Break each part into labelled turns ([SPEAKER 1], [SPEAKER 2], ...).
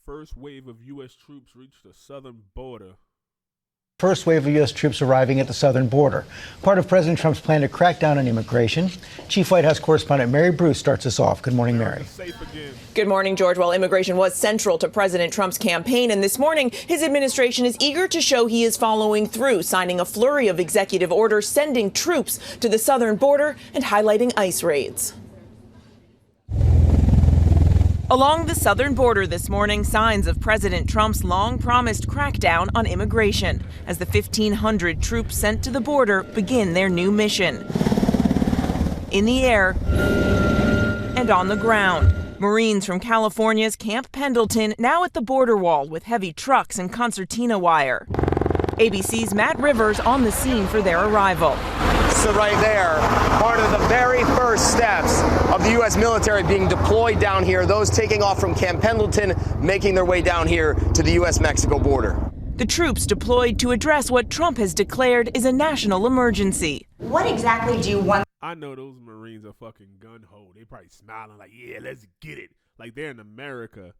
[SPEAKER 1] First wave of U.S. troops reached the southern border.
[SPEAKER 2] First wave of U.S. troops arriving at the southern border, part of President Trump's plan to crack down on immigration. Chief White House correspondent Mary Bruce starts us off. Good morning, Mary.
[SPEAKER 3] Good morning, George. Well, immigration was central to President Trump's campaign, and this morning his administration is eager to show he is following through, signing a flurry of executive orders sending troops to the southern border and highlighting ICE raids. Along the southern border this morning, signs of President Trump's long-promised crackdown on immigration as the 1,500 troops sent to the border begin their new mission. In the air and on the ground, Marines from California's Camp Pendleton now at the border wall with heavy trucks and concertina wire. ABC's Matt Rivers on the scene for their arrival.
[SPEAKER 4] So right there, part of the very first steps of the U.S. military being deployed down here, those taking off from Camp Pendleton, making their way down here to the U.S.-Mexico border.
[SPEAKER 3] The troops deployed to address what Trump has declared is a national emergency.
[SPEAKER 5] What exactly do you want?
[SPEAKER 1] I know those Marines are fucking gun-ho. They probably smiling like, yeah, let's get it. Like they're in America,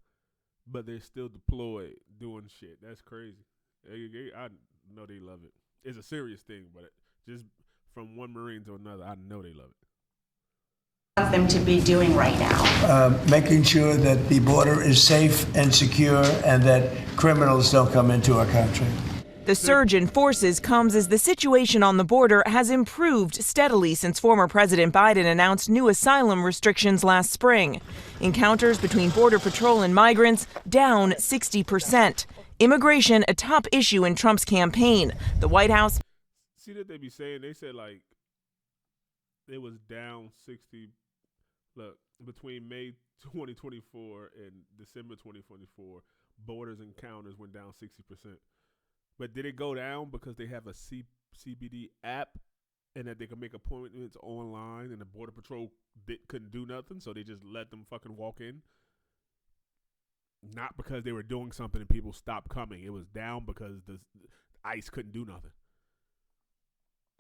[SPEAKER 1] but they're still deployed doing shit. That's crazy. I know they love it. It's a serious thing, but just from one Marine to another, I know they love it.
[SPEAKER 5] Want them to be doing right now?
[SPEAKER 6] Making sure that the border is safe and secure and that criminals don't come into our country.
[SPEAKER 3] The surge in forces comes as the situation on the border has improved steadily since former President Biden announced new asylum restrictions last spring. Encounters between Border Patrol and migrants down 60%. Immigration a top issue in Trump's campaign. The White House.
[SPEAKER 1] See that they be saying? They said like it was down 60. Look, between May 2024 and December 2024, borders encounters went down 60%. But did it go down because they have a CBD app and that they can make appointments online and the Border Patrol couldn't do nothing, so they just let them fucking walk in? Not because they were doing something and people stopped coming. It was down because the ICE couldn't do nothing.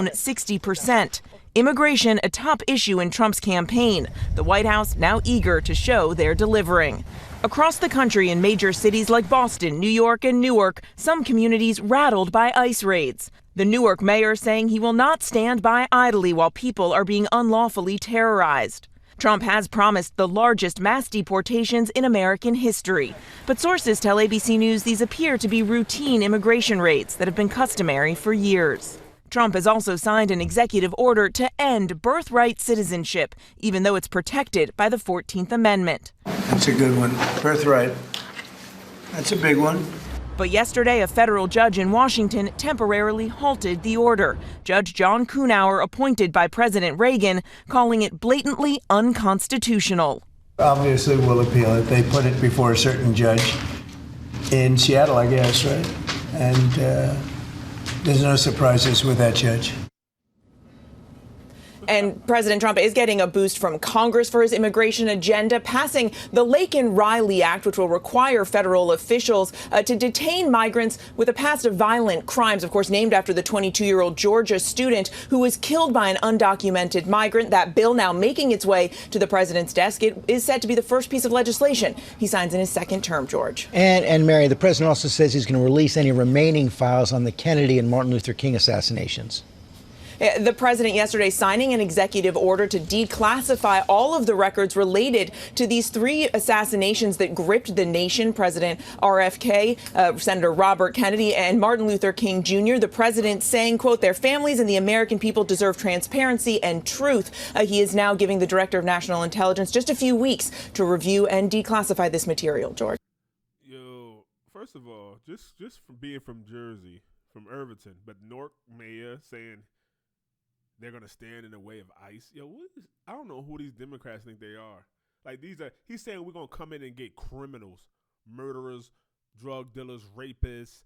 [SPEAKER 3] 60%. Immigration a top issue in Trump's campaign. The White House now eager to show they're delivering. Across the country in major cities like Boston, New York, and Newark, some communities rattled by ICE raids. The Newark mayor saying he will not stand by idly while people are being unlawfully terrorized. Trump has promised the largest mass deportations in American history. But sources tell ABC News these appear to be routine immigration raids that have been customary for years. Trump has also signed an executive order to end birthright citizenship, even though it's protected by the 14th Amendment.
[SPEAKER 6] That's a good one. Birthright. That's a big one.
[SPEAKER 3] But yesterday, a federal judge in Washington temporarily halted the order. Judge John Kuhnauer, appointed by President Reagan, calling it blatantly unconstitutional.
[SPEAKER 6] Obviously, we'll appeal it. They put it before a certain judge in Seattle, I guess, right? And there's no surprises with that judge.
[SPEAKER 3] And President Trump is getting a boost from Congress for his immigration agenda, passing the Laken-Riley Act, which will require federal officials to detain migrants with a past of violent crimes, of course, named after the 22-year-old Georgia student who was killed by an undocumented migrant. That bill now making its way to the president's desk. It is set to be the first piece of legislation he signs in his second term, George.
[SPEAKER 2] And Mary, the president also says he's going to release any remaining files on the Kennedy and Martin Luther King assassinations.
[SPEAKER 3] The president yesterday signing an executive order to declassify all of the records related to these three assassinations that gripped the nation. President RFK, Senator Robert Kennedy, and Martin Luther King Jr. The president saying, quote, their families and the American people deserve transparency and truth. He is now giving the director of national intelligence just a few weeks to review and declassify this material, George.
[SPEAKER 1] Yo, first of all, just from being from Jersey, from Irvington, but Newark mayor saying they're going to stand in the way of ICE. Yo, I don't know who these Democrats think they are. Like, he's saying we're going to come in and get criminals, murderers, drug dealers, rapists,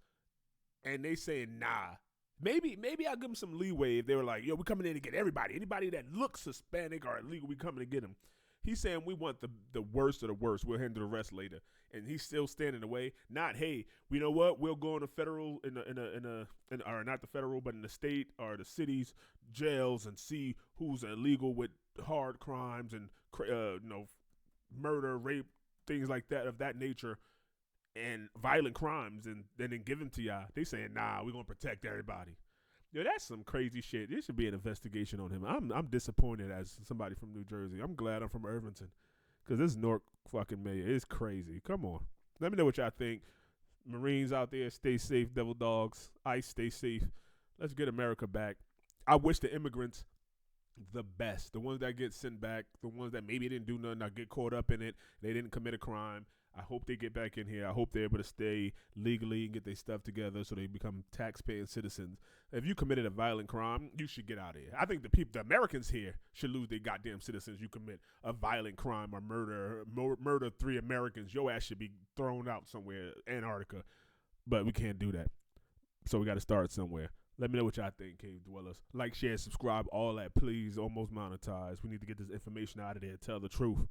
[SPEAKER 1] and they saying, nah. Maybe I'll give them some leeway if they were like, yo, we're coming in to get everybody. Anybody that looks Hispanic or illegal, we coming to get them. He's saying we want the worst of the worst. We'll handle the rest later. And he's still standing in the way. Not, hey, you know what? We'll go in the federal, or not the federal, but in the state or the city's jails and see who's illegal with hard crimes and murder, rape, things like that of that nature, and violent crimes and then give them to y'all. They saying, nah, we're going to protect everybody. Yo, that's some crazy shit. There should be an investigation on him. I'm disappointed as somebody from New Jersey. I'm glad I'm from Irvington because this Newark fucking mayor is crazy. Come on. Let me know what y'all think. Marines out there, stay safe. Devil dogs, ICE, stay safe. Let's get America back. I wish the immigrants the best. The ones that get sent back, the ones that maybe didn't do nothing, or get caught up in it, they didn't commit a crime. I hope they get back in here. I hope they're able to stay legally and get their stuff together so they become tax-paying citizens. If you committed a violent crime, you should get out of here. I think the Americans here should lose their goddamn citizens. You commit a violent crime or murder 3 Americans, your ass should be thrown out somewhere, Antarctica. But we can't do that. So we got to start somewhere. Let me know what y'all think, Cave Dwellers. Like, share, subscribe, all that, please. Almost monetized. We need to get this information out of there. Tell the truth.